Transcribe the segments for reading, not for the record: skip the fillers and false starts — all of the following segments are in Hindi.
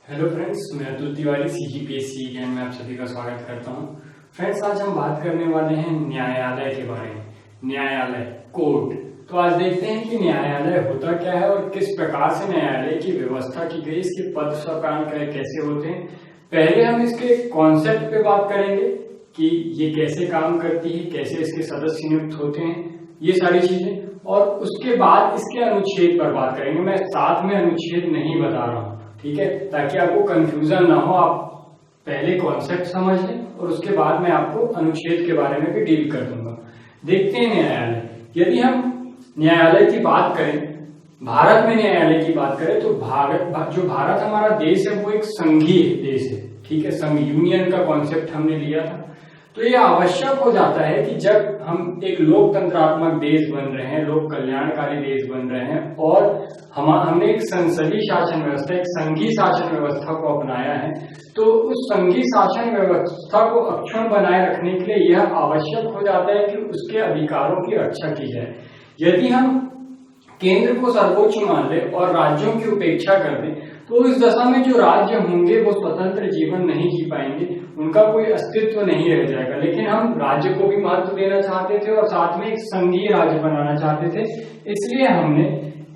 हेलो फ्रेंड्स, मैं अतुल तिवारी CGPSC ज्ञान में आप सभी का स्वागत करता हूं। फ्रेंड्स, आज हम बात करने वाले हैं न्यायालय के बारे में। न्यायालय, कोर्ट। तो आज देखते हैं कि न्यायालय होता क्या है और किस प्रकार से न्यायालय की व्यवस्था की गई, इसके पद सोपान कैसे होते हैं। पहले हम इसके कॉन्सेप्ट पे बात करेंगे कि ये कैसे काम करती है, कैसे इसके सदस्य नियुक्त होते हैं, ये सारी चीजें, और उसके बाद इसके अनुच्छेद पर बात करेंगे। मैं साथ में अनुच्छेद नहीं बता रहा हूँ, ठीक है, ताकि आपको कंफ्यूजन ना हो। आप पहले कॉन्सेप्ट समझ लें और उसके बाद मैं आपको अनुच्छेद के बारे में भी डील कर दूंगा। देखते हैं न्यायालय। यदि हम न्यायालय की बात करें, भारत में न्यायालय की बात करें, तो भारत हमारा देश है वो एक संघीय देश है, ठीक है। संघ, यूनियन का कॉन्सेप्ट हमने लिया था। तो ये आवश्यक हो जाता है कि जब हम एक लोकतंत्रात्मक देश बन रहे हैं, लोक कल्याणकारी देश बन रहे हैं, और हमने एक संसदीय शासन व्यवस्था, एक संघीय शासन व्यवस्था को अपनाया है, तो उस संघीय शासन व्यवस्था को अक्षुण्ण बनाए रखने के लिए यह आवश्यक हो जाता है कि उसके अधिकारों की रक्षा की जाए। यदि हम केंद्र को सर्वोच्च मान ले और राज्यों की उपेक्षा कर दें, तो इस दशा में जो राज्य होंगे वो स्वतंत्र जीवन नहीं जी पाएंगे, उनका कोई अस्तित्व नहीं रह जाएगा। लेकिन हम राज्य को भी महत्व देना चाहते थे और साथ में एक संघीय राज्य बनाना चाहते थे, इसलिए हमने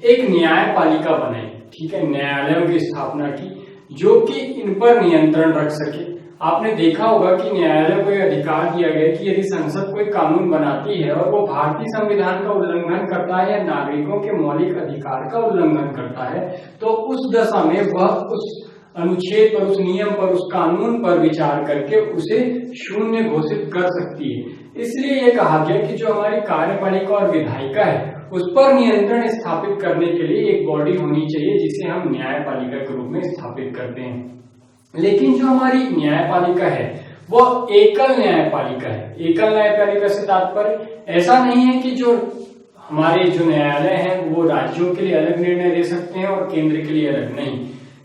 एक न्यायपालिका बनाई, ठीक है, न्यायालयों की स्थापना की, जो कि इन पर नियंत्रण रख सके। आपने देखा होगा कि न्यायालय को यह अधिकार दिया गया कि यदि संसद कोई कानून बनाती है और वो भारतीय संविधान का उल्लंघन करता है या नागरिकों के मौलिक अधिकार का उल्लंघन करता है, तो उस दशा में वह उस अनुच्छेद पर, उस नियम पर, उस कानून पर विचार करके उसे शून्य घोषित कर सकती है। इसलिए यह कहा गया कि जो हमारी कार्यपालिका और विधायिका है, उस पर नियंत्रण स्थापित करने के लिए एक बॉडी होनी चाहिए जिसे हम न्यायपालिका के रूप में स्थापित करते हैं। लेकिन जो हमारी न्यायपालिका है वो एकल न्यायपालिका है। एकल न्यायपालिका से तात्पर्य ऐसा नहीं है कि जो हमारे जो न्यायालय हैं वो राज्यों के लिए अलग निर्णय दे सकते हैं और केंद्र के लिए अलग नहीं।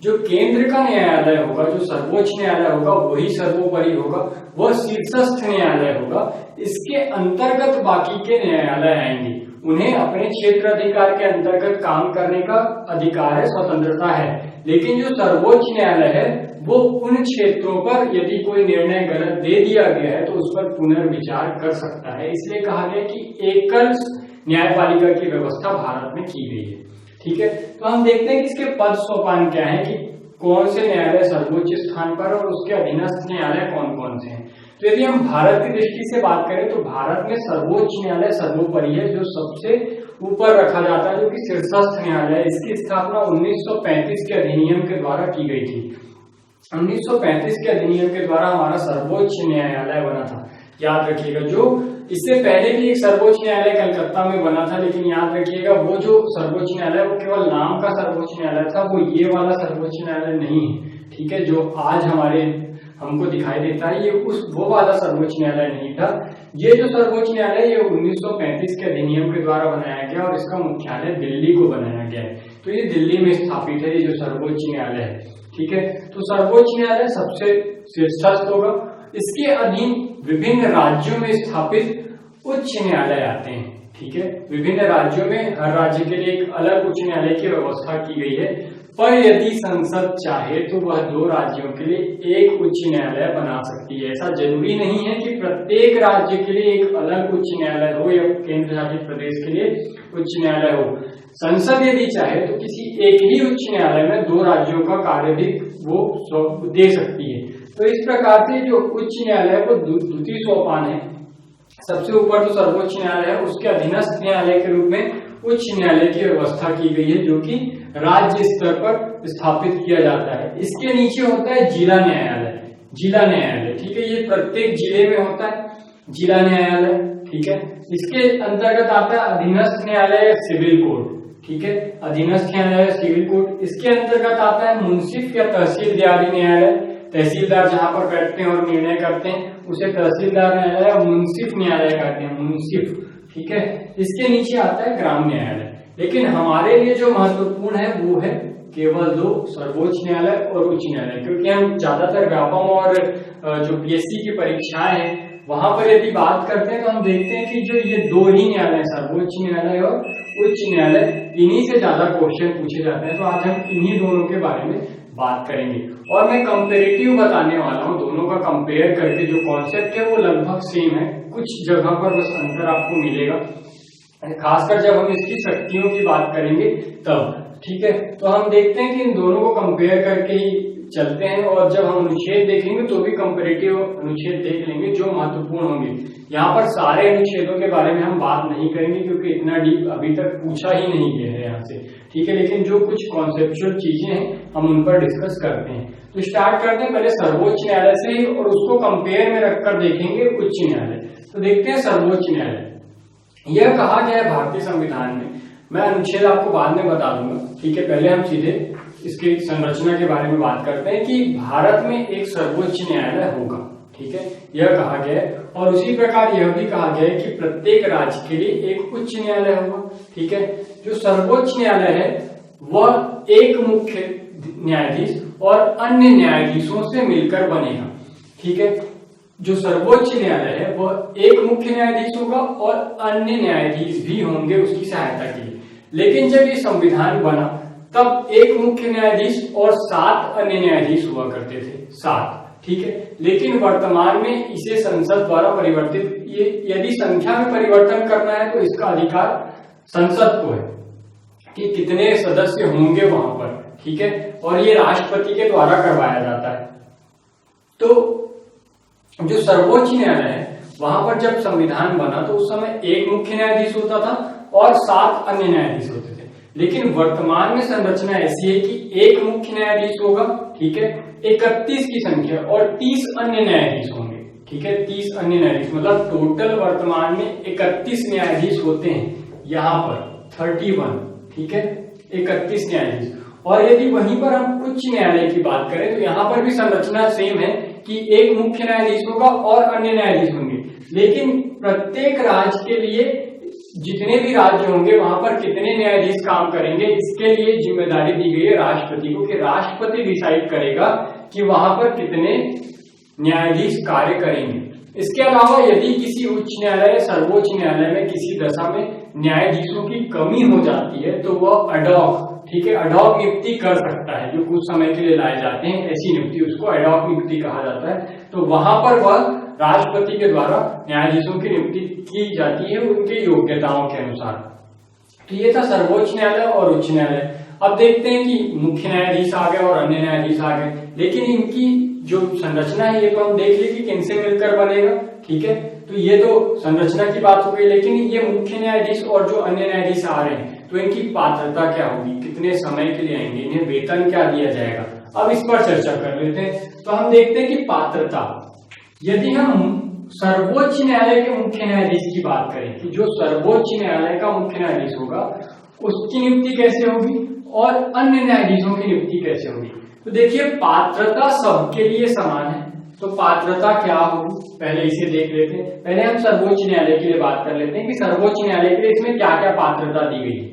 जो केंद्र का न्यायालय होगा, जो सर्वोच्च न्यायालय होगा, वही सर्वोपरि होगा, वह शीर्षस्थ न्यायालय होगा। इसके अंतर्गत बाकी के न्यायालय आएंगे, उन्हें अपने क्षेत्र अधिकार के अंतर्गत काम करने का अधिकार है, स्वतंत्रता है। लेकिन जो सर्वोच्च न्यायालय है वो उन क्षेत्रों पर यदि कोई निर्णय गलत दे दिया गया है तो उस पर पुनर्विचार कर सकता है। इसलिए कहा गया कि एकल न्यायपालिका की व्यवस्था भारत में की गई है, ठीक है। तो हम देखते हैं कि इसके पद सोपान क्या है, कि कौन से न्यायालय सर्वोच्च स्थान पर और उसके अधीनस्थ न्यायालय कौन कौन से हैं। तो यदि हम भारत की दृष्टि से बात करें तो भारत में सर्वोच्च न्यायालय सर्वोपरि है, जो सबसे ऊपर रखा जाता है, जो कि शीर्षस्थ न्यायालय है। इसकी स्थापना 1935 के अधिनियम के द्वारा की गई थी। 1935 के अधिनियम के द्वारा हमारा सर्वोच्च न्यायालय बना था। याद रखिएगा, जो इससे पहले भी एक सर्वोच्च न्यायालय कलकत्ता में बना था, लेकिन याद रखिएगा वो जो सर्वोच्च न्यायालय वो केवल नाम का सर्वोच्च न्यायालय था, वो ये वाला सर्वोच्च न्यायालय नहीं है, ठीक है, जो आज हमको दिखाई देता है, ये वो वाला सर्वोच्च न्यायालय नहीं था। ये जो सर्वोच्च न्यायालय ये 1935 के अधिनियम के द्वारा बनाया गया और इसका मुख्यालय दिल्ली को बनाया गया है। तो ये दिल्ली में स्थापित है, ये जो सर्वोच्च न्यायालय है, ठीक है। तो सर्वोच्च न्यायालय सबसे शीर्षस्थ होगा। इसके अधीन विभिन्न राज्यों में स्थापित उच्च न्यायालय आते हैं, ठीक है। विभिन्न राज्यों में हर राज्य के लिए एक अलग उच्च न्यायालय की व्यवस्था की गई है, पर यदि संसद चाहे तो वह 2 राज्यों के लिए एक उच्च न्यायालय बना सकती है। ऐसा जरूरी नहीं है कि प्रत्येक राज्य के लिए एक अलग उच्च न्यायालय हो या केंद्र शासित प्रदेश के लिए उच्च न्यायालय हो। संसद यदि चाहे तो किसी एक ही उच्च न्यायालय में 2 राज्यों का कार्य भी वो दे सकती है। तो इस प्रकार से जो उच्च न्यायालय वो द्वितीय सोपान है। सबसे ऊपर जो सर्वोच्च न्यायालय है उसके अधीनस्थ न्यायालय के रूप में उच्च न्यायालय की व्यवस्था की गई है, जो कि राज्य स्तर पर स्थापित किया जाता है। इसके नीचे होता है जिला न्यायालय। जिला न्यायालय, ठीक है, ये प्रत्येक जिले में होता है जिला न्यायालय, ठीक है। इसके अंतर्गत आता है अधीनस्थ न्यायालय सिविल कोर्ट, ठीक है, अधीनस्थ न्यायालय सिविल कोर्ट। इसके अंतर्गत आता है मुंसिफ या तहसीलदारी न्यायालय। तहसीलदार जहां पर बैठते हैं और निर्णय करते हैं उसे तहसीलदार न्यायालय या मुंसिफ न्यायालय कहते हैं, मुंसिफ, ठीक है। इसके नीचे आता है ग्राम न्यायालय। लेकिन हमारे लिए जो महत्वपूर्ण है वो है केवल 2, सर्वोच्च न्यायालय और उच्च न्यायालय, क्योंकि हम ज्यादातर व्यापम और जो PSC की परीक्षाएं हैं वहां पर यदि बात करते हैं तो हम देखते हैं कि जो ये 2 ही न्यायालय, सर्वोच्च न्यायालय और उच्च न्यायालय, इन्हीं से ज्यादा क्वेश्चन पूछे जाते हैं। तो आज हम इन्हीं दोनों के बारे में बात करेंगे। और मैं कंपेरेटिव बताने वाला हूं, दोनों का कंपेयर करके जो कॉन्सेप्ट है वो लगभग सेम है, कुछ जगह पर बस अंतर आपको मिलेगा, खासकर जब हम इसकी शक्तियों की बात करेंगे तब। ठीक है, तो हम देखते हैं कि इन दोनों को कंपेयर करके ही चलते हैं, और जब हम अनुच्छेद देखेंगे तो भी कंपेरेटिव अनुच्छेद देख लेंगे जो महत्वपूर्ण होंगे। यहाँ पर सारे अनुच्छेदों के बारे में हम बात नहीं करेंगे क्योंकि इतना डीप अभी तक पूछा ही नहीं गया है यहाँ से। ठीक है, लेकिन जो कुछ कॉन्सेप्चुअल चीजें हैं हम उन पर डिस्कस करते हैं। तो स्टार्ट करते हैं पहले सर्वोच्च न्यायालय से ही, और उसको कंपेयर में रखकर देखेंगे उच्च न्यायालय। तो देखते हैं सर्वोच्च न्यायालय। यह कहा गया है भारतीय संविधान में, मैं अनुच्छेद आपको बाद में बता दूंगा। ठीक है, पहले हम सीधे इसकी संरचना के बारे में बात करते हैं कि भारत में एक सर्वोच्च न्यायालय होगा। ठीक है, यह कहा गया है, और उसी प्रकार यह भी कहा गया है कि प्रत्येक राज्य के लिए एक उच्च न्यायालय होगा। ठीक है, जो सर्वोच्च न्यायालय है वह एक मुख्य न्यायाधीश और अन्य न्यायाधीशों से मिलकर बनेगा। ठीक है, जो सर्वोच्च न्यायालय है वह एक मुख्य न्यायाधीश होगा और अन्य न्यायाधीश भी होंगे उसकी सहायता के लिए। लेकिन जब ये संविधान बना तब एक मुख्य न्यायाधीश और 7 अन्य न्यायाधीश हुआ करते थे, 7। ठीक है, लेकिन वर्तमान में इसे संसद द्वारा परिवर्तित, ये यदि संख्या में परिवर्तन करना है तो इसका अधिकार संसद को है कि कितने सदस्य होंगे वहां पर। ठीक है, और ये राष्ट्रपति के द्वारा करवाया जाता है। तो जो सर्वोच्च न्यायालय है वहां पर जब संविधान बना तो उस समय एक मुख्य न्यायाधीश होता था और 7 अन्य न्यायाधीश होते थे। लेकिन वर्तमान में संरचना ऐसी है कि एक मुख्य न्यायाधीश होगा, ठीक है, 31 की संख्या और 30 अन्य न्यायाधीश होंगे। ठीक है, 30 अन्य न्यायाधीश, मतलब टोटल वर्तमान में 31 न्यायाधीश होते हैं यहाँ पर 31। ठीक है, 31 न्यायाधीश। और यदि वहीं पर हम उच्च न्यायालय की बात करें तो यहाँ पर भी संरचना सेम है कि एक मुख्य न्यायाधीश होगा और अन्य न्यायाधीश होंगे। लेकिन प्रत्येक राज्य के लिए, जितने भी राज्य होंगे वहां पर कितने न्यायाधीश काम करेंगे, इसके लिए जिम्मेदारी दी गई है राष्ट्रपति को, कि राष्ट्रपति डिसाइड करेगा कि वहां पर कितने न्यायाधीश कार्य करेंगे। इसके अलावा यदि किसी उच्च न्यायालय, सर्वोच्च न्यायालय में किसी दशा में न्यायाधीशों की कमी हो जाती है तो वह अडॉक, ठीक है, अडॉक नियुक्ति कर सकता है, जो कुछ समय के लिए लाए जाते हैं, ऐसी नियुक्ति, उसको अडॉक नियुक्ति कहा जाता है। तो वहां पर वह राष्ट्रपति के द्वारा न्यायाधीशों की नियुक्ति की जाती है उनके योग्यताओं के अनुसार। तो ये था सर्वोच्च न्यायालय और उच्च न्यायालय। अब देखते हैं कि मुख्य न्यायाधीश आ गए और अन्य न्यायाधीश आ गए, लेकिन इनकी जो संरचना है ये तो हम देख लीजिए किनसे मिलकर बनेगा। ठीक है, तो ये तो संरचना की बात हो गई, लेकिन ये मुख्य न्यायाधीश और जो अन्य न्यायाधीश आ रहे हैं तो इनकी पात्रता क्या होगी, कितने समय के लिए आएंगे, इन्हें वेतन क्या दिया जाएगा, अब इस पर चर्चा कर लेते हैं। तो हम देखते हैं कि पात्रता, यदि हम सर्वोच्च न्यायालय के मुख्य न्यायाधीश की बात करें कि जो सर्वोच्च न्यायालय का मुख्य न्यायाधीश होगा उसकी नियुक्ति कैसे होगी और अन्य न्यायाधीशों की नियुक्ति कैसे होगी, तो देखिए पात्रता सबके लिए समान है। तो पात्रता क्या होगी, पहले इसे देख लेते हैं। पहले हम सर्वोच्च न्यायालय के लिए बात कर लेते हैं कि सर्वोच्च न्यायालय के लिए इसमें क्या क्या पात्रता दी गई है।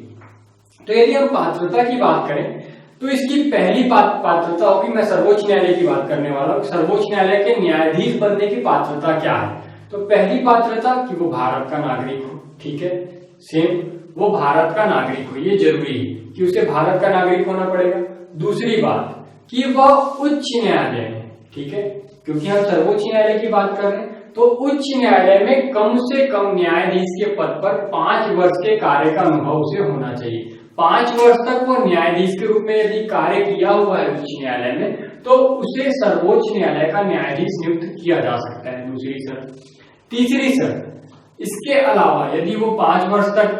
तो यदि हम पात्रता की बात करें तो इसकी पहली पात्रता होगी, मैं सर्वोच्च न्यायालय की बात करने वाला हूँ, सर्वोच्च न्यायालय के न्यायाधीश बनने की पात्रता क्या है। तो पहली पात्रता कि वो भारत का नागरिक हो। ठीक है, सेम, वो भारत का नागरिक हो, ये जरूरी है कि उसे भारत का नागरिक होना पड़ेगा। दूसरी बात कि वह उच्च न्यायालय में, ठीक है, क्योंकि हम सर्वोच्च न्यायालय की बात कर रहे हैं, तो उच्च न्यायालय में कम से कम न्यायाधीश के पद पर 5 वर्ष के कार्य का अनुभव उसे होना चाहिए। 5 वर्ष तक वो न्यायाधीश के रूप में यदि कार्य किया हुआ है उच्च न्यायालय में तो उसे सर्वोच्च न्यायालय का न्यायाधीश नियुक्त किया जा सकता है, दूसरी शर्त। तीसरी शर्त, इसके अलावा यदि वो 5 वर्ष तक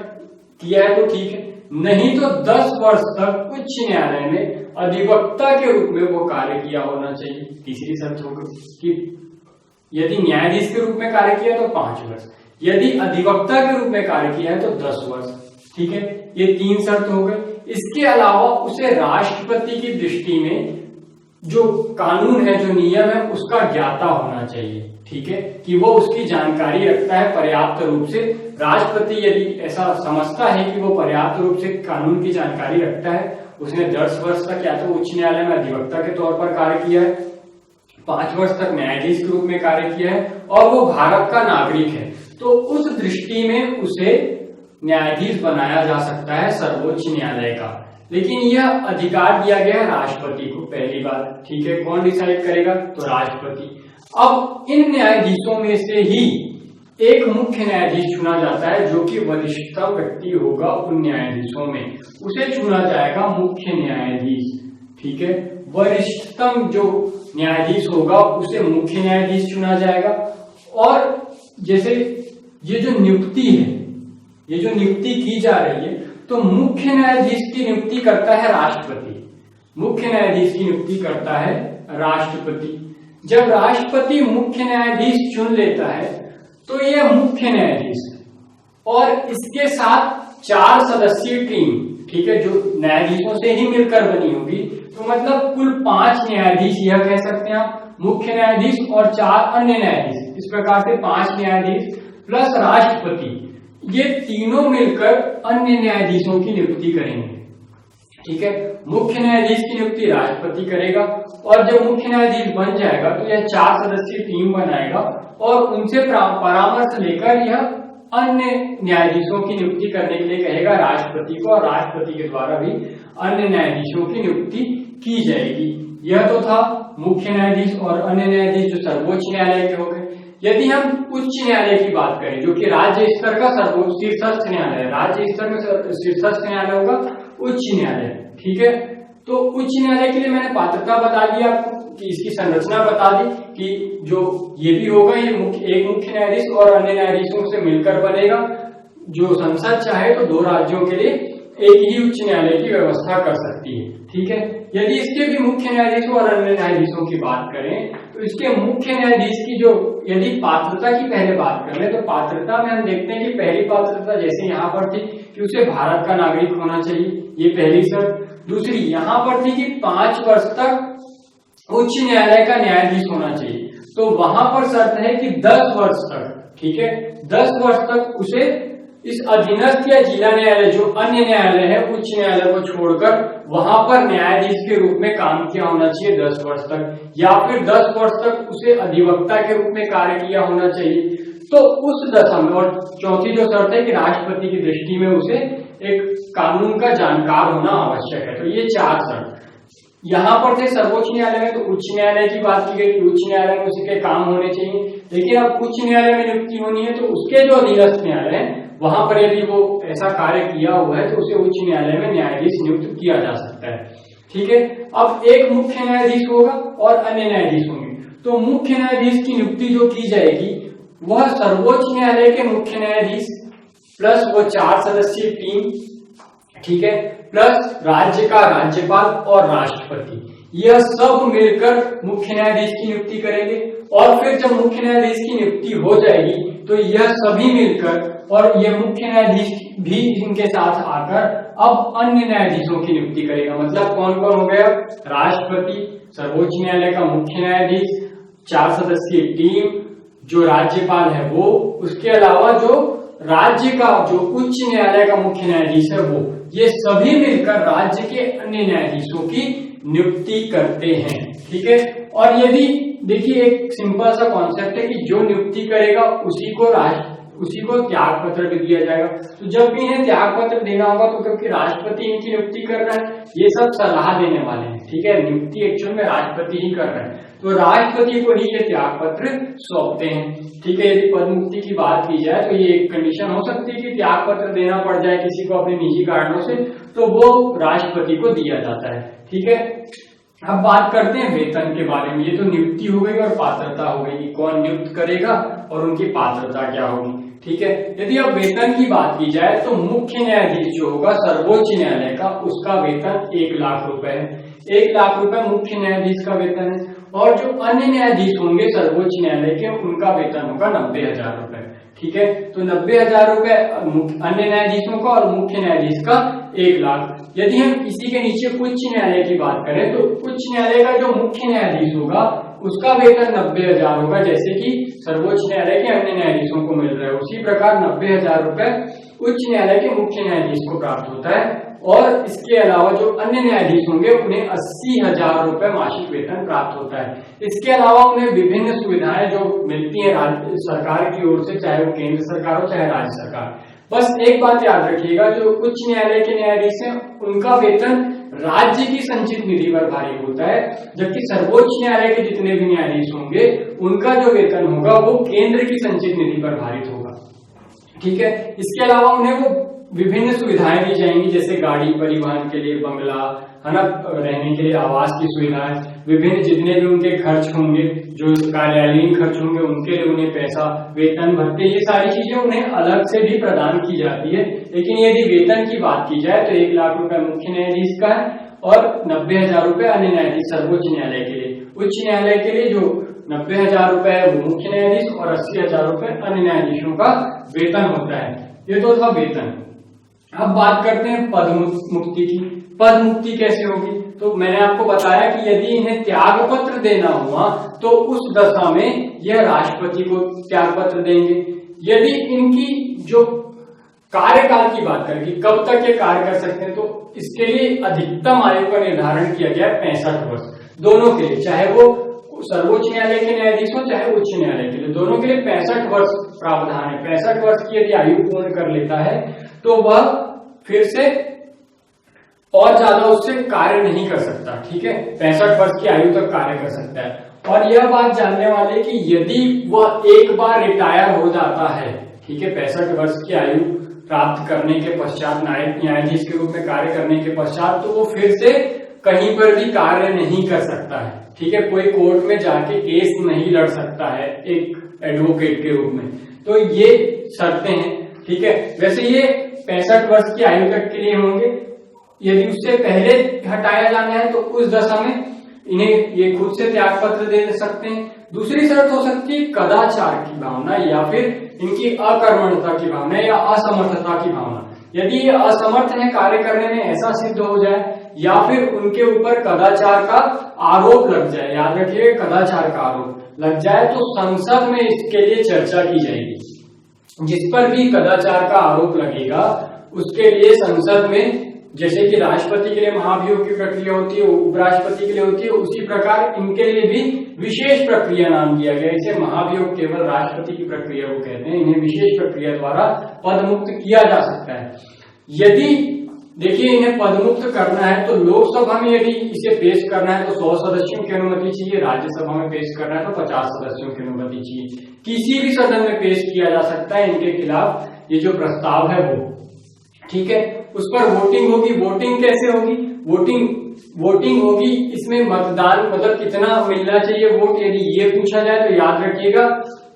किया है तो ठीक है, नहीं तो 10 वर्ष तक उच्च न्यायालय में अधिवक्ता के रूप में वो कार्य किया होना चाहिए। तीसरी शर्त होगी कि यदि न्यायाधीश के रूप में कार्य किया तो 5 वर्ष, यदि अधिवक्ता के रूप में कार्य किया है तो 10 वर्ष। ठीक है, ये 3 शर्त हो गई। इसके अलावा उसे राष्ट्रपति की दृष्टि में जो कानून है, जो नियम है, उसका ज्ञाता होना चाहिए। ठीक है, कि वो उसकी जानकारी रखता है पर्याप्त रूप से। राष्ट्रपति यदि ऐसा समझता है कि वो पर्याप्त रूप से कानून की जानकारी रखता है, उसने 10 वर्ष तक या तो उच्च न्यायालय में अधिवक्ता के तौर पर कार्य किया है, 5 वर्ष तक न्यायाधीश के रूप में कार्य किया है और वो भारत का नागरिक है, तो उस दृष्टि में उसे न्यायाधीश बनाया जा सकता है सर्वोच्च न्यायालय का। लेकिन यह अधिकार दिया गया है राष्ट्रपति को, पहली बात। ठीक है, कौन डिसाइड करेगा? तो राष्ट्रपति। अब इन न्यायाधीशों में से ही एक मुख्य न्यायाधीश चुना जाता है, जो कि वरिष्ठतम व्यक्ति होगा उन न्यायाधीशों में, उसे चुना जाएगा मुख्य न्यायाधीश। ठीक है, वरिष्ठतम जो न्यायाधीश होगा उसे मुख्य न्यायाधीश चुना जाएगा। और जैसे ये जो नियुक्ति है, ये जो नियुक्ति की जा रही है, तो मुख्य न्यायाधीश की नियुक्ति करता है राष्ट्रपति। मुख्य न्यायाधीश की नियुक्ति करता है राष्ट्रपति। जब राष्ट्रपति मुख्य न्यायाधीश चुन लेता है तो यह मुख्य न्यायाधीश और इसके साथ 4 सदस्यीय टीम, ठीक है, जो न्यायाधीशों से ही मिलकर बनी होगी, तो मतलब कुल 5 न्यायाधीश यह कह सकते हैं आप, मुख्य न्यायाधीश और 4 अन्य न्यायाधीश, इस प्रकार से 5 न्यायाधीश प्लस राष्ट्रपति, ये तीनों मिलकर अन्य न्यायाधीशों की नियुक्ति करेंगे। ठीक है, मुख्य न्यायाधीश की नियुक्ति राष्ट्रपति करेगा और जब मुख्य न्यायाधीश बन जाएगा तो यह 4 सदस्यीय टीम बनाएगा और उनसे परामर्श लेकर यह अन्य न्यायाधीशों की नियुक्ति करने के लिए कहेगा राष्ट्रपति को, और राष्ट्रपति के द्वारा भी अन्य न्यायाधीशों की नियुक्ति की जाएगी। यह तो था मुख्य न्यायाधीश और अन्य न्यायाधीश जो सर्वोच्च न्यायालय के हो गए। यदि हम उच्च न्यायालय की बात करें, जो कि राज्य स्तर का शीर्षस्थ न्यायालय है, राज्य स्तर में शीर्षस्थ न्यायालय होगा उच्च न्यायालय। ठीक है, तो उच्च न्यायालय के लिए मैंने पात्रता बता दी आपको कि इसकी संरचना बता दी कि जो ये भी होगा, ये एक मुख्य न्यायाधीश और अन्य न्यायाधीशों से मिलकर बनेगा। जो संसद चाहे तो 2 राज्यों के लिए एक ही उच्च न्यायालय की व्यवस्था कर सकती है। ठीक है, यदि इसके भी मुख्य न्यायाधीशों और अन्य न्यायाधीशों की बात करें तो इसके मुख्य न्यायाधीश की जो, यदि पात्रता की पहले बात कर ले तो पात्रता में हम देखते हैं कि पहली पात्रता जैसे यहाँ पर थी कि उसे भारत का नागरिक होना चाहिए, ये पहली शर्त। दूसरी यहाँ पर थी कि 5 वर्ष तक उच्च न्यायालय का न्यायाधीश होना चाहिए, तो वहां पर शर्त है कि 10 वर्ष तक, ठीक है, 10 वर्ष तक उसे इस अधीनस्थ या जिला न्यायालय जो अन्य न्यायालय है उच्च न्यायालय को छोड़कर वहां पर न्यायाधीश के रूप में काम किया होना चाहिए 10 वर्ष तक, या फिर 10 वर्ष तक उसे अधिवक्ता के रूप में कार्य किया होना चाहिए। तो उस दशा में, और चौथी जो शर्त है कि राष्ट्रपति की दृष्टि में उसे एक कानून का जानकार होना आवश्यक है। तो ये 4 शर्त यहाँ पर थे सर्वोच्च न्यायालय में। तो उच्च न्यायालय की बात की गई कि उच्च न्यायालय में उसके काम होने चाहिए, लेकिन अब उच्च न्यायालय में नियुक्ति होनी है तो उसके जो अधीनस्थ न्यायालय है वहां पर यदि वो ऐसा कार्य किया हुआ है तो उसे उच्च न्यायालय में न्यायाधीश नियुक्त किया जा सकता है। ठीक है, अब एक मुख्य न्यायाधीश होगा और अन्य न्यायाधीश होंगे। तो मुख्य न्यायाधीश की नियुक्ति जो की जाएगी वह सर्वोच्च न्यायालय के मुख्य न्यायाधीश प्लस वो 4 सदस्यीय टीम, ठीक है, प्लस राज्य का राज्यपाल और राष्ट्रपति, यह सब मिलकर मुख्य न्यायाधीश की नियुक्ति करेंगे। और फिर जब मुख्य न्यायाधीश की नियुक्ति हो जाएगी तो यह सभी मिलकर, और यह मुख्य न्यायाधीश भी इनके साथ आकर अब अन्य न्यायाधीशों की नियुक्ति करेगा। मतलब कौन कौन हो गया? राष्ट्रपति, सर्वोच्च न्यायालय का मुख्य न्यायाधीश, 4 सदस्यीय टीम, जो राज्यपाल है वो, उसके अलावा जो राज्य का जो उच्च न्यायालय का मुख्य न्यायाधीश है वो, ये सभी मिलकर राज्य के अन्य न्यायाधीशों की नियुक्ति करते हैं। ठीक है, और यदि देखिए एक सिंपल सा कॉन्सेप्ट है कि जो नियुक्ति करेगा उसी को त्याग पत्र भी दिया जाएगा। तो जब भी इन्हें त्याग पत्र देना होगा तो क्योंकि राष्ट्रपति इनकी नियुक्ति कर रहा है, ये सब सलाह देने वाले हैं। ठीक है, नियुक्ति एक्चुअल में राष्ट्रपति ही कर रहा है, तो राष्ट्रपति को ही ये त्याग पत्र सौंपते हैं। ठीक है, यदि पद मुक्ति की बात की जाए तो ये एक कंडीशन हो सकती है कि त्याग पत्र देना पड़ जाए किसी को अपने निजी कारणों से, तो वो राष्ट्रपति को दिया जाता है। ठीक है, अब बात करते हैं वेतन के बारे में। ये तो नियुक्ति हो गई और पात्रता हो गई, कौन नियुक्त करेगा और उनकी पात्रता क्या होगी। ठीक है, यदि अब वेतन की बात की जाए तो मुख्य न्यायाधीश जो होगा सर्वोच्च न्यायालय का, उसका वेतन 1 लाख रुपए है। 1 लाख रुपए मुख्य न्यायाधीश का वेतन है, और जो अन्य न्यायाधीश होंगे सर्वोच्च न्यायालय के, उनका वेतन होगा 90,000 रुपए। ठीक है, तो 90,000 रुपए अन्य न्यायाधीशों का और मुख्य न्यायाधीश का 1 लाख। यदि हम इसी के नीचे उच्च न्यायालय की बात करें तो उच्च न्यायालय का जो मुख्य न्यायाधीश होगा उसका वेतन 90,000 होगा, जैसे कि सर्वोच्च न्यायालय के अन्य न्यायाधीशों को मिल रहा है, उसी प्रकार 90,000 रुपए उच्च न्यायालय के मुख्य न्यायाधीश को प्राप्त होता है। और इसके अलावा जो अन्य न्यायाधीश होंगे उन्हें 80,000 रुपए मासिक वेतन प्राप्त होता है। इसके अलावा उन्हें विभिन्न सुविधाएं जो मिलती है सरकार की ओर से, चाहे वो केंद्र सरकार हो चाहे राज्य सरकार, बस एक बात याद रखिएगा, जो उच्च न्यायालय के न्यायाधीश हैं उनका वेतन राज्य की संचित निधि पर भारी होता है, जबकि सर्वोच्च न्यायालय के जितने भी न्यायाधीश होंगे उनका जो वेतन होगा वो केंद्र की संचित निधि पर भारित होगा। ठीक है, इसके अलावा उन्हें वो विभिन्न सुविधाएं दी जाएंगी, जैसे गाड़ी परिवहन के लिए बंगला, है ना, रहने के लिए आवास की सुविधाएं, विभिन्न जितने भी उनके खर्च होंगे, जो कार्यालयीन खर्च होंगे उनके लिए उन्हें पैसा, वेतन भत्ते, ये सारी चीजें उन्हें अलग से भी प्रदान की जाती है। लेकिन यदि वेतन की बात की जाए तो 1 लाख रुपए मुख्य न्यायाधीश का है और 90,000 रुपए अन्य न्यायाधीश सर्वोच्च न्यायालय के लिए। उच्च न्यायालय के लिए जो 90,000 रुपए है वो मुख्य न्यायाधीश और 80,000 रुपए अन्य न्यायाधीशों का वेतन होता है। ये तो था वेतन। अब बात करते हैं पद मुक्ति की। पद मुक्ति कैसे होगी? तो मैंने आपको बताया कि यदि इन्हें त्याग पत्र देना हुआ तो उस दशा में यह राष्ट्रपति को त्याग पत्र देंगे। यदि इनकी जो कार्यकाल की बात करें कि कब तक ये कार्य कर सकते हैं, तो इसके लिए अधिकतम आयु का निर्धारण किया गया है 65 वर्ष दोनों के लिए, चाहे वो सर्वोच्च न्यायालय के न्यायाधीश हो चाहे उच्च न्यायालय के लिए, दोनों के लिए 65 वर्ष प्रावधान है। 65 वर्ष की यदि आयु पूर्ण कर लेता है तो वह फिर से और ज्यादा उससे कार्य नहीं कर सकता। ठीक है, 65 वर्ष की आयु तक कार्य कर सकता है। और यह बात जानने वाले कि यदि वह एक बार रिटायर हो जाता है, ठीक है, 65 वर्ष की आयु प्राप्त करने के पश्चात, न्यायाधीश के रूप में कार्य करने के पश्चात, तो वो फिर से कहीं पर भी कार्य नहीं कर सकता है। ठीक है, कोई कोर्ट में जाके केस नहीं लड़ सकता है एक एडवोकेट के रूप में। तो ये शर्तें हैं। ठीक है, वैसे ये 65 वर्ष की आयु तक के लिए होंगे। यदि उससे पहले हटाया जाना है तो उस दशा में इन्हें ये खुद से त्याग पत्र दे सकते हैं। दूसरी शर्त हो सकती है कदाचार की भावना या फिर इनकी अकर्मण्यता की भावना या असमर्थता की भावना। यदि ये असमर्थ है कार्य करने में, ऐसा सिद्ध हो जाए, या फिर उनके ऊपर कदाचार का आरोप लग जाए, याद रखिए कदाचार का आरोप लग जाए, तो संसद में इसके लिए चर्चा की जाएगी। जिस पर भी कदाचार का आरोप लगेगा उसके लिए संसद में, जैसे कि राष्ट्रपति के लिए महाभियोग की प्रक्रिया होती है, उपराष्ट्रपति के लिए होती है, उसी प्रकार इनके लिए भी विशेष प्रक्रिया नाम दिया गया। इसे महाभियोग केवल राष्ट्रपति की प्रक्रिया को कहते हैं। इन्हें विशेष प्रक्रिया द्वारा पद मुक्त किया जा सकता है। यदि देखिए इन्हें पद मुक्त करना है तो लोकसभा में यदि इसे पेश करना है तो 100 सदस्यों की अनुमति चाहिए, राज्यसभा में पेश करना है तो 50 सदस्यों की अनुमति चाहिए। किसी भी सदन में पेश किया जा सकता है इनके खिलाफ ये जो प्रस्ताव है वो। ठीक है, उस पर वोटिंग होगी। वोटिंग कैसे होगी? वोटिंग होगी, इसमें मतदान मतलब कितना मिलना चाहिए वोट, यदि ये पूछा जाए तो याद रखिएगा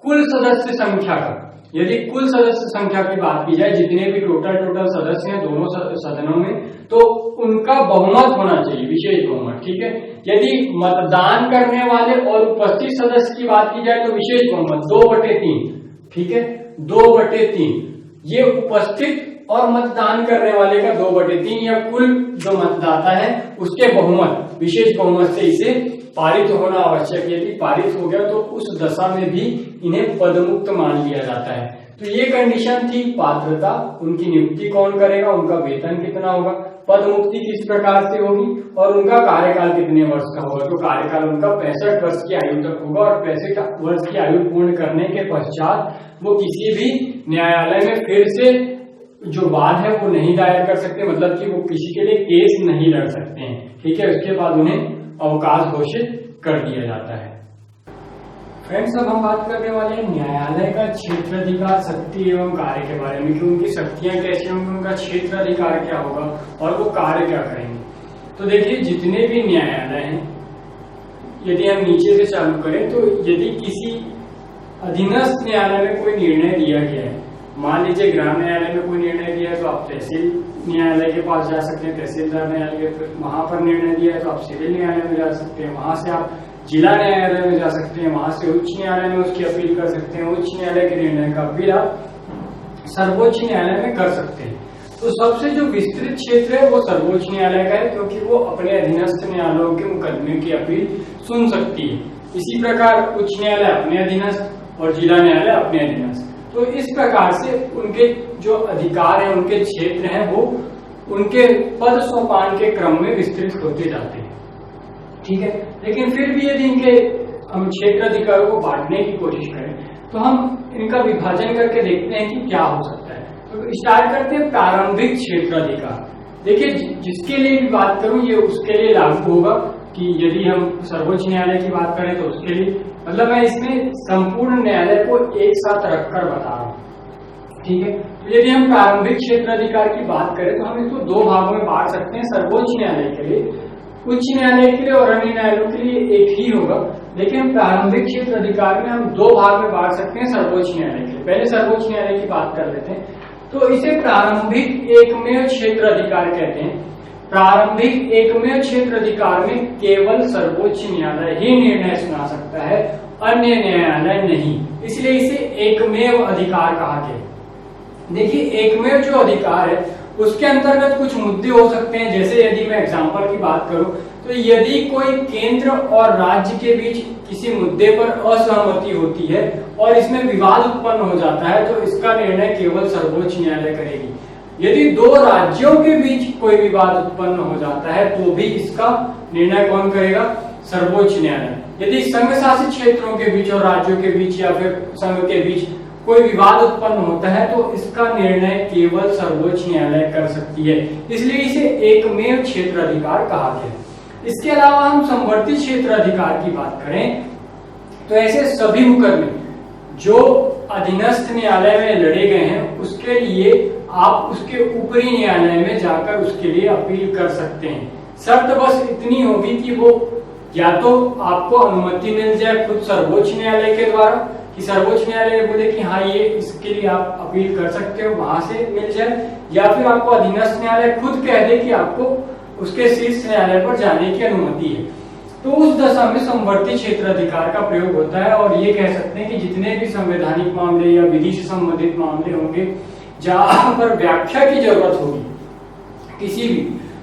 कुल सदस्य संख्या का। यदि कुल सदस्य संख्या की बात की जाए, जितने भी टोटल सदस्य हैं दोनों सदनों में, तो उनका बहुमत होना चाहिए, विशेष बहुमत। ठीक है, यदि मतदान करने वाले और उपस्थित सदस्य की बात की जाए तो विशेष बहुमत 2/3। ठीक है, 2/3 ये उपस्थित और मतदान करने वाले का 2/3 या कुल जो मतदाता है उसके बहुमत, विशेष बहुमत से इसे पारित होना आवश्यक। यदि पारित हो गया तो उस दशा में भी इन्हें पदमुक्त मान लिया जाता है। तो ये कंडीशन थी पात्रता, उनकी नियुक्ति कौन करेगा, उनका वेतन कितना होगा, पद मुक्ति किस प्रकार से होगी और उनका कार्यकाल कितने वर्ष का होगा। तो कार्यकाल उनका 65 वर्ष की आयु तक होगा और 65 वर्ष की आयु पूर्ण करने के पश्चात वो किसी भी न्यायालय में फिर से जो वाद है वो नहीं दायर कर सकते, मतलब कि वो किसी के लिए केस नहीं लड़ सकते हैं। ठीक है, उसके बाद उन्हें अवकाश घोषित कर दिया जाता है। फ्रेंड्स, अब हम बात करने वाले हैं न्यायालय का क्षेत्राधिकार, शक्ति एवं कार्य के बारे में, कि उनकी शक्तियां कैसी होंगी, उनका क्षेत्राधिकार क्या होगा और वो कार्य क्या करेंगे। तो देखिए, जितने भी न्यायालय हैं, यदि हम नीचे से चालू करें तो यदि किसी अधीनस्थ न्यायालय में कोई निर्णय दिया गया है, मान लीजिए ग्राम न्यायालय में कोई निर्णय दिया है तो आप तहसील न्यायालय के पास जा सकते हैं, तहसीलदार न्यायालय के, वहां पर निर्णय दिया है तो आप सिविल न्यायालय में जा सकते हैं, वहां से आप जिला न्यायालय में जा सकते हैं, वहां से उच्च न्यायालय में उसकी अपील कर सकते हैं, उच्च न्यायालय के निर्णय का अपील आप सर्वोच्च न्यायालय में कर सकते हैं। तो सबसे जो विस्तृत क्षेत्र है वो सर्वोच्च न्यायालय का है, क्योंकि वो अपने अधीनस्थ न्यायालयों के मुकदमे की अपील सुन सकती है। इसी प्रकार उच्च न्यायालय अपने अधीनस्थ और जिला न्यायालय अपने अधीनस्थ। तो इस प्रकार से उनके जो अधिकार है, उनके क्षेत्र हैं, वो उनके पद सोपान के क्रम में विस्तृत होते जाते हैं। ठीक है, लेकिन फिर भी यदि इनके हम क्षेत्र अधिकारों को बांटने की कोशिश करें तो हम इनका विभाजन करके देखते हैं कि क्या हो सकता है। तो स्टार्ट करते हैं प्रारंभिक क्षेत्राधिकार। देखिए जिसके लिए भी बात करूं ये उसके लिए लागू होगा कि यदि हम सर्वोच्च न्यायालय की बात करें तो उसके लिए, मतलब मैं इसमें संपूर्ण न्यायालय को एक साथ रखकर बता रहा हूं, ठीक है। तो यदि हम प्रारंभिक क्षेत्राधिकार की बात करें तो हम इसको दो भागों में बांट सकते हैं, सर्वोच्च न्यायालय के लिए, उच्च न्यायालय के लिए और अन्य न्यायालयों के लिए एक ही होगा। लेकिन प्रारंभिक क्षेत्र अधिकार में हम दो भाग में बांट सकते हैं सर्वोच्च न्यायालय के लिए। पहले सर्वोच्च न्यायालय की बात कर लेते हैं। तो इसे प्रारंभिक एकमेव क्षेत्र अधिकार कहते हैं। प्रारंभिक एकमेव क्षेत्र अधिकार में केवल सर्वोच्च न्यायालय ही निर्णय सुना सकता है, अन्य न्यायालय नहीं, इसलिए इसे एकमेव अधिकार कहा गया। देखिए एकमेव जो अधिकार है उसके अंतर्गत कुछ मुद्दे हो सकते हैं, जैसे यदि मैं एग्जांपल की बात करूं तो यदि कोई केंद्र और राज्य के बीच किसी मुद्दे पर असहमति होती है और इसमें विवाद उत्पन्न हो जाता है तो इसका निर्णय केवल सर्वोच्च न्यायालय करेगी। यदि दो राज्यों के बीच कोई विवाद उत्पन्न हो जाता है तो भी इसका निर्णय कौन करेगा? सर्वोच्च न्यायालय। यदि संघ शासित क्षेत्रों के बीच और राज्यों के बीच या फिर संघ के बीच कोई विवाद उत्पन्न होता है तो इसका निर्णय केवल सर्वोच्च न्यायालय कर सकती है, इसलिए इसे एकमेव क्षेत्र अधिकार कहा गया। इसके अलावा हम समवर्ती क्षेत्र अधिकार की बात करें तो ऐसे सभी मुकदमे जो अधीनस्थ न्यायालय में लड़े गए हैं उसके लिए आप उसके ऊपरी न्यायालय में जाकर उसके लिए अपील कर सकते हैं। शर्त बस इतनी होगी कि वो या तो आपको अनुमति मिल जाए खुद सर्वोच्च न्यायालय के द्वारा कि सर्वोच्च न्यायालय बोले कि हाँ ये इसके लिए आप अपील कर सकते हो, वहां से मिल जाए, या फिर आपको अधीनस्थ न्यायालय खुद कह दे कि आपको उसके शीर्ष न्यायालय पर जाने की अनुमति है। तो उस दशा में समवर्ती क्षेत्र अधिकार का प्रयोग होता है और ये कह सकते हैं कि जितने भी संवैधानिक मामले या विधि से संबंधित मामले होंगे जहां पर व्याख्या की जरूरत होगी किसी भी,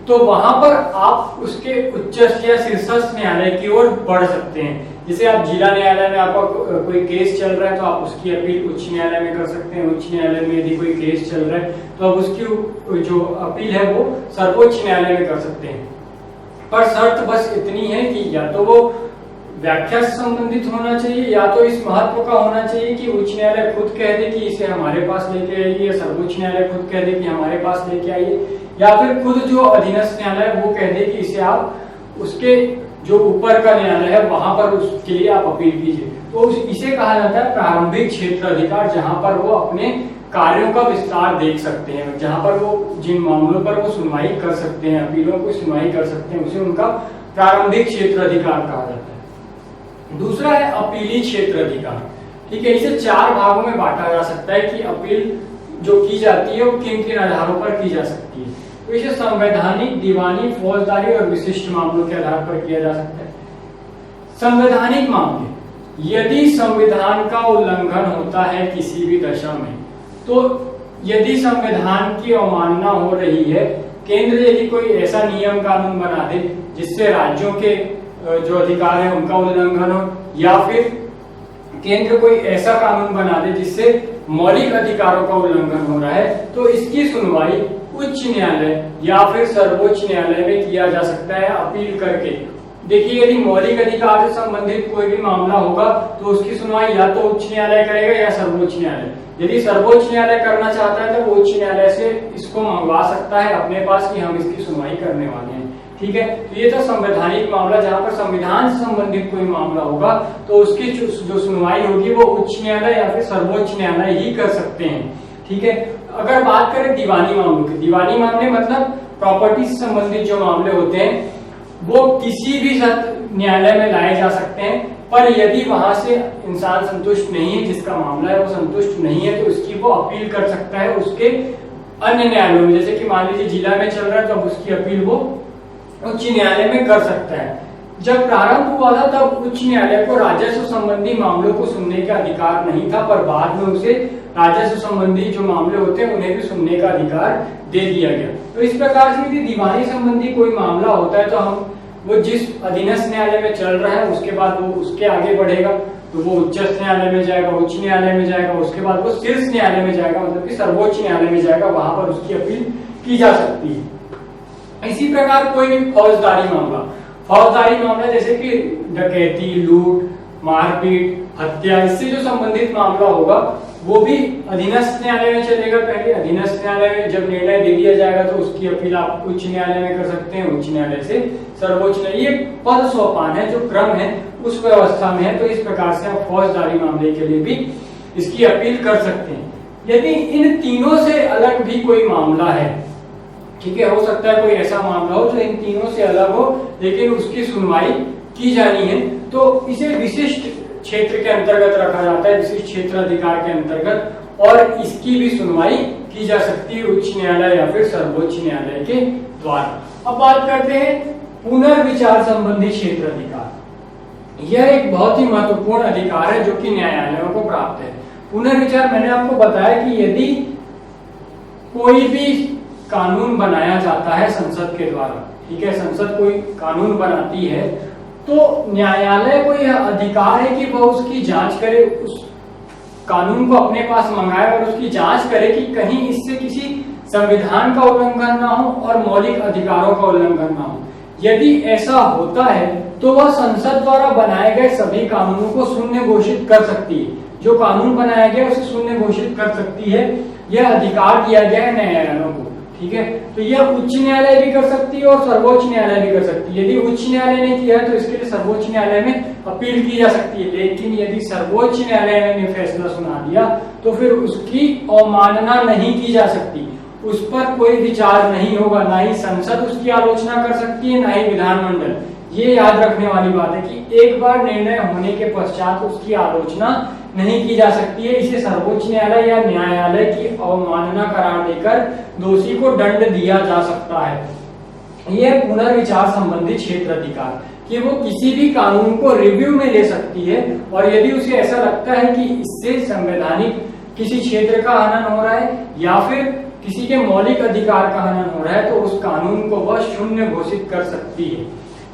तो वहां पर आप उसके उच्चस्थ या शीर्षस्थ न्यायालय की ओर बढ़ सकते हैं। जैसे आप जिला न्यायालय में आपका कोई केस चल रहा है तो आप उसकी अपील उच्च न्यायालय में कर सकते हैं। उच्च न्यायालय में यदि कोई केस चल रहा है तो आप उसकी जो अपील है वो सर्वोच्च न्यायालय में कर सकते हैं। पर शर्त बस इतनी है कि या तो वो व्याख्या से संबंधित होना चाहिए या तो इस महत्व का होना चाहिए कि उच्च न्यायालय खुद कह दे कि इसे हमारे पास लेके आइए, या सर्वोच्च न्यायालय खुद कह दे कि हमारे पास लेके आइए, या फिर खुद जो अधीनस्थ न्यायालय वो कह दे कि इसे आप उसके जो ऊपर का न्यायालय है वहां पर उसके लिए आप अपील कीजिए। तो इसे कहा जाता है प्रारंभिक क्षेत्र अधिकार, जहां पर वो अपने कार्यों का विस्तार देख सकते हैं, जहां पर वो जिन मामलों पर वो सुनवाई कर सकते हैं, अपीलों को सुनवाई कर सकते हैं, उसे उनका प्रारंभिक क्षेत्र अधिकार कहा जाता है। दूसरा है अपीली क्षेत्र अधिकार। ठीक है, इसे चार भागों में बांटा जा सकता है कि अपील जो की जाती है वो किन किन आधारों पर की जा सकती है। तो इसे संवैधानिक, दीवानी, फौजदारी और विशिष्ट मामलों के आधार पर किया जा सकता है। संवैधानिक मामले, यदि संविधान का उल्लंघन होता है किसी भी दशा में, तो यदि संविधान की अवमानना हो रही है, केंद्र यदि कोई ऐसा नियम कानून बना दे जिससे राज्यों के जो अधिकार है उनका उल्लंघन हो, या फिर केंद्र कोई ऐसा कानून बना दे जिससे मौलिक अधिकारों का उल्लंघन हो रहा है, तो इसकी सुनवाई उच्च न्यायालय या फिर सर्वोच्च न्यायालय में किया जा सकता है अपील करके। देखिए यदि मौलिक अधिकार से संबंधित कोई भी मामला होगा तो उसकी सुनवाई या तो उच्च न्यायालय करेगा या सर्वोच्च न्यायालय। यदि सर्वोच्च न्यायालय करना चाहता है तो वो उच्च न्यायालय से इसको मंगवा सकता है अपने पास कि हम इसकी सुनवाई करने वाले हैं। ठीक है, तो ये तो संवैधानिक मामला, जहां पर संविधान से संबंधित कोई मामला होगा तो उसकी जो सुनवाई होगी वो उच्च न्यायालय या फिर सर्वोच्च न्यायालय ही कर सकते हैं। ठीक है, अगर बात करें दीवानी मामलों की, दीवानी मामले मतलब प्रॉपर्टी से संबंधित जो मामले होते हैं वो किसी भी न्यायालय में लाए जा सकते हैं, पर यदि वहां से इंसान संतुष्ट नहीं है, जिसका मामला है वो संतुष्ट नहीं है, तो उसकी वो अपील कर सकता है उसके अन्य न्यायालयों में। जैसे कि मान लीजिए जिला में चल रहा है तो अब उसकी अपील वो उच्च न्यायालय में कर सकता है। जब प्रारंभ हुआ था तब उच्च न्यायालय को राजस्व संबंधी मामलों को सुनने का अधिकार नहीं था, पर बाद में उसे राजस्व संबंधी जो मामले होते हैं उन्हें भी सुनने का अधिकार दे दिया गया। तो इस प्रकार से यदि दीवानी संबंधी कोई मामला होता है तो हम वो जिस अधीनस्थ न्यायालय में चल रहा है उसके बाद वो उसके आगे बढ़ेगा तो वो उच्चस्थ न्यायालय में जाएगा, उच्च न्यायालय में जाएगा, उसके बाद वो शीर्ष न्यायालय में जाएगा, मतलब कि सर्वोच्च न्यायालय में जाएगा, वहां पर उसकी अपील की जा सकती है। इसी प्रकार कोई भी फौजदारी मामला, फौजदारी मामला जैसे कि डकैती, लूट, मारपीट, हत्या, इससे जो संबंधित मामला होगा वो भी अधीनस्थ न्यायालय में चलेगा। पहले अधीनस्थ न्यायालय में जब निर्णय दे दिया जाएगा तो उसकी अपील आप उच्च न्यायालय में कर सकते हैं, उच्च न्यायालय से सर्वोच्च न्यायालय। ये पद सोपान है, जो क्रम है उस व्यवस्था में है। तो इस प्रकार से आप फौजदारी मामले के लिए भी इसकी अपील कर सकते हैं। यदि इन तीनों से अलग भी कोई मामला है, ठीक है, हो सकता है कोई ऐसा मामला हो जो इन तीनों से अलग हो लेकिन उसकी सुनवाई की जानी है, तो इसे विशिष्ट क्षेत्र के अंतर्गत रखा जाता है, विशिष्ट क्षेत्र अधिकार के अंतर्गत, और इसकी भी सुनवाई की जा सकती है उच्च न्यायालय या फिर सर्वोच्च न्यायालय के द्वारा। अब बात करते हैं पुनर्विचार संबंधी क्षेत्र अधिकार। यह एक बहुत ही महत्वपूर्ण अधिकार है जो कि न्यायालयों को प्राप्त है। पुनर्विचार, मैंने आपको बताया कि यदि कोई भी कानून बनाया जाता है संसद के द्वारा, ठीक है, संसद कोई कानून बनाती है तो न्यायालय को यह अधिकार है कि वह उसकी जांच करे, उस कानून को अपने पास मंगाए और उसकी जांच करे कि कहीं इससे किसी संविधान का उल्लंघन ना हो और मौलिक अधिकारों का उल्लंघन ना हो। यदि ऐसा होता है तो वह संसद द्वारा बनाए गए सभी कानूनों को शून्य घोषित कर सकती है। जो कानून बनाया गया उसे शून्य घोषित कर सकती है। यह अधिकार दिया गया है न्यायालयों को, ठीक है। तो यह उच्च न्यायालय भी कर सकती है और सर्वोच्च न्यायालय भी कर सकती है। यदि उच्च न्यायालय ने किया है तो इसके लिए सर्वोच्च न्यायालय में अपील की जा सकती है। लेकिन यदि सर्वोच्च न्यायालय ने फैसला सुना दिया तो फिर उसकी अवमानना नहीं की जा सकती, उस पर कोई विचार नहीं होगा, ना ही संसद उसकी आलोचना कर सकती है, ना ही विधानमंडल। ये याद रखने वाली बात है कि एक बार निर्णय होने के पश्चात उसकी आलोचना नहीं की जा सकती है। इसे सर्वोच्च न्यायालय या न्यायालय की अवमानना करार देकर दोषी को दंड दिया जा सकता है। यह पुनर्विचार संबंधी क्षेत्र अधिकार कि वो किसी भी कानून को रिव्यू में ले सकती है और यदि उसे ऐसा लगता है कि इससे संवैधानिक किसी क्षेत्र का हनन हो रहा है या फिर किसी के मौलिक अधिकार का हनन हो रहा है तो उस कानून को वह शून्य घोषित कर सकती है।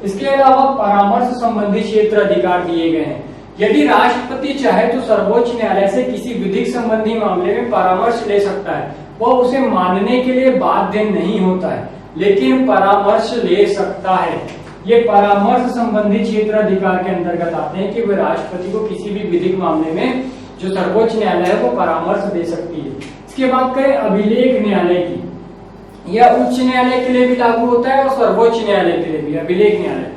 इसके अलावा परामर्श संबंधी क्षेत्र अधिकार दिए गए हैं। यदि राष्ट्रपति चाहे तो सर्वोच्च न्यायालय से किसी विधिक संबंधी मामले में परामर्श ले सकता है। वह उसे मानने के लिए बाध्य नहीं होता है, लेकिन परामर्श ले सकता है। ये परामर्श संबंधी क्षेत्र अधिकार के अंतर्गत आते हैं कि वह राष्ट्रपति को किसी भी विधिक मामले में जो सर्वोच्च न्यायालय है वो परामर्श दे सकती है। इसके बाद करें अभिलेख न्यायालय की। यह उच्च न्यायालय के लिए भी लागू होता है और सर्वोच्च न्यायालय के लिए भी। अभिलेख न्यायालय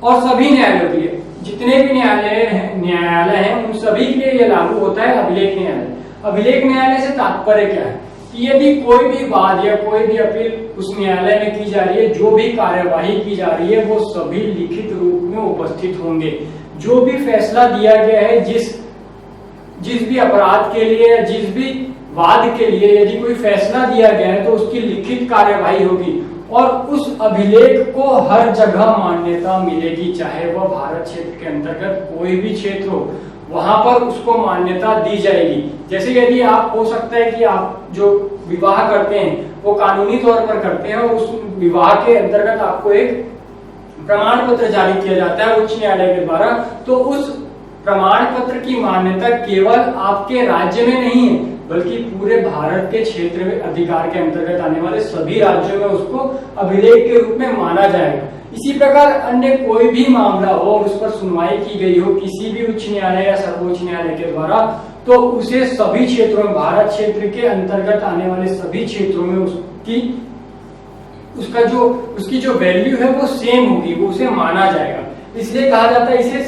और सभी न्यायालयों के लिए, जितने भी न्यायालय हैं उन सभी के लिए यह लागू होता है अभिलेख न्यायालय। अभिलेख न्यायालय से तात्पर्य क्या है कि यदि कोई भी वाद या कोई भी अपील उस न्यायालय में की जा रही है, जो भी कार्यवाही की जा रही है वो सभी लिखित रूप में उपस्थित होंगे। जो भी फैसला दिया गया है जिस भी अपराध के लिए या जिस भी वाद के लिए यदि कोई फैसला दिया गया है तो उसकी लिखित कार्यवाही होगी और उस अभिलेख को हर जगह मान्यता मिलेगी, चाहे वह भारत क्षेत्र के अंतर्गत कोई भी क्षेत्र हो, वहां पर उसको मान्यता दी जाएगी। जैसे यदि आप हो सकता है कि आप जो विवाह करते हैं वो कानूनी तौर पर करते हैं और उस विवाह के अंतर्गत आपको एक प्रमाण पत्र जारी किया जाता है उच्च न्यायालय के द्वारा, तो उस प्रमाण पत्र की मान्यता केवल आपके राज्य में नहीं है बल्कि पूरे भारत के क्षेत्र में अधिकार के अंतर्गत आने वाले सभी राज्यों में उसको अभिलेख के रूप में माना जाएगा। इसी प्रकार अन्य कोई भी मामला हो और उस पर सुनवाई की गई हो किसी भी उच्च न्यायालय या सर्वोच्च न्यायालय के द्वारा, तो उसे सभी क्षेत्रों में, भारत क्षेत्र के अंतर्गत आने वाले सभी क्षेत्रों में उसकी जो वैल्यू है वो सेम होगी, वो उसे माना जाएगा। इसलिए कहा जाता है इसे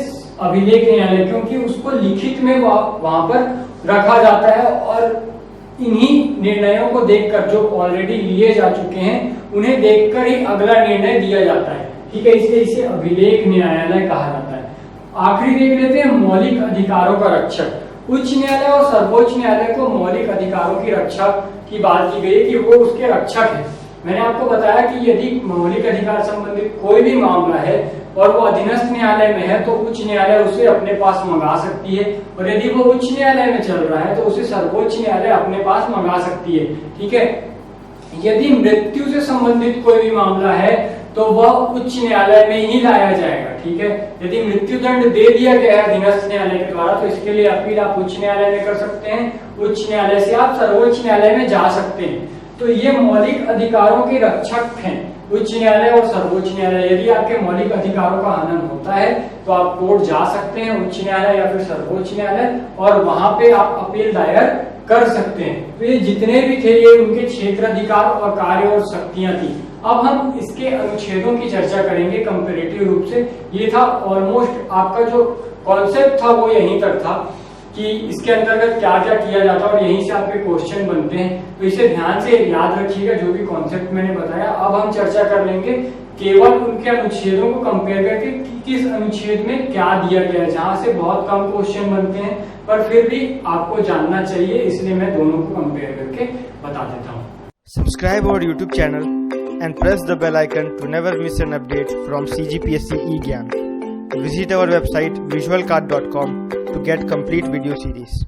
अभिलेख न्यायालय, क्योंकि उसको लिखित में वहां पर रखा जाता है और इन्हीं निर्णयों को देखकर जो ऑलरेडी लिए जा चुके हैं उन्हें देखकर ही अगला निर्णय दिया जाता है, ठीक है। इसलिए इसे अभिलेख न्यायालय कहा जाता है। आखिरी देख लेते हैं मौलिक अधिकारों का रक्षक। उच्च न्यायालय और सर्वोच्च न्यायालय को मौलिक अधिकारों की रक्षा की बात की गई है कि वो उसके रक्षक है। मैंने आपको बताया कि यदि मौलिक अधिकार संबंधित कोई भी मामला है और वो अधीनस्थ न्यायालय में है तो उच्च न्यायालय उसे अपने पास मंगा सकती है, और यदि वो उच्च न्यायालय में चल रहा है तो उसे सर्वोच्च न्यायालय अपने पास मंगा सकती है, ठीक है। यदि मृत्यु से संबंधित कोई भी मामला है तो वह उच्च न्यायालय में ही लाया जाएगा, ठीक है। यदि मृत्यु दंड दे दिया गया है अधीनस्थ न्यायालय के द्वारा तो इसके लिए अपील आप उच्च न्यायालय में कर सकते हैं, उच्च न्यायालय से आप सर्वोच्च न्यायालय में जा सकते हैं। तो ये मौलिक अधिकारों के रक्षक हैं। उच्च न्यायालय और सर्वोच्च न्यायालय। यदि आपके मौलिक अधिकारों का हनन होता है तो आप कोर्ट जा सकते हैं, उच्च न्यायालय या फिर सर्वोच्च न्यायालय, और वहां पे आप अपील दायर कर सकते हैं। तो ये जितने भी थे ये उनके क्षेत्राधिकार और कार्य और शक्तियां थी। अब हम इसके अनुच्छेदों की चर्चा करेंगे कंपैरेटिव रूप से। ये था ऑलमोस्ट आपका जो कॉन्सेप्ट था वो यहीं तक था कि इसके अंतर्गत क्या क्या किया जाता है और यहीं से आपके क्वेश्चन बनते हैं। तो इसे ध्यान से याद रखिएगा जो भी कॉन्सेप्ट मैंने बताया। अब हम चर्चा कर लेंगे केवल उनके अनुच्छेदों को कंपेयर करके कि किस अनुच्छेद में क्या दिया गया है, जहां से बहुत कम क्वेश्चन बनते हैं पर फिर भी आपको जानना चाहिए, इसलिए मैं दोनों को कंपेयर करके बता देता हूँ। Subscribe our YouTube channel and press the bell icon to never miss an update from CGPSC eGyan. Visit our website visualcard.com to get complete video series.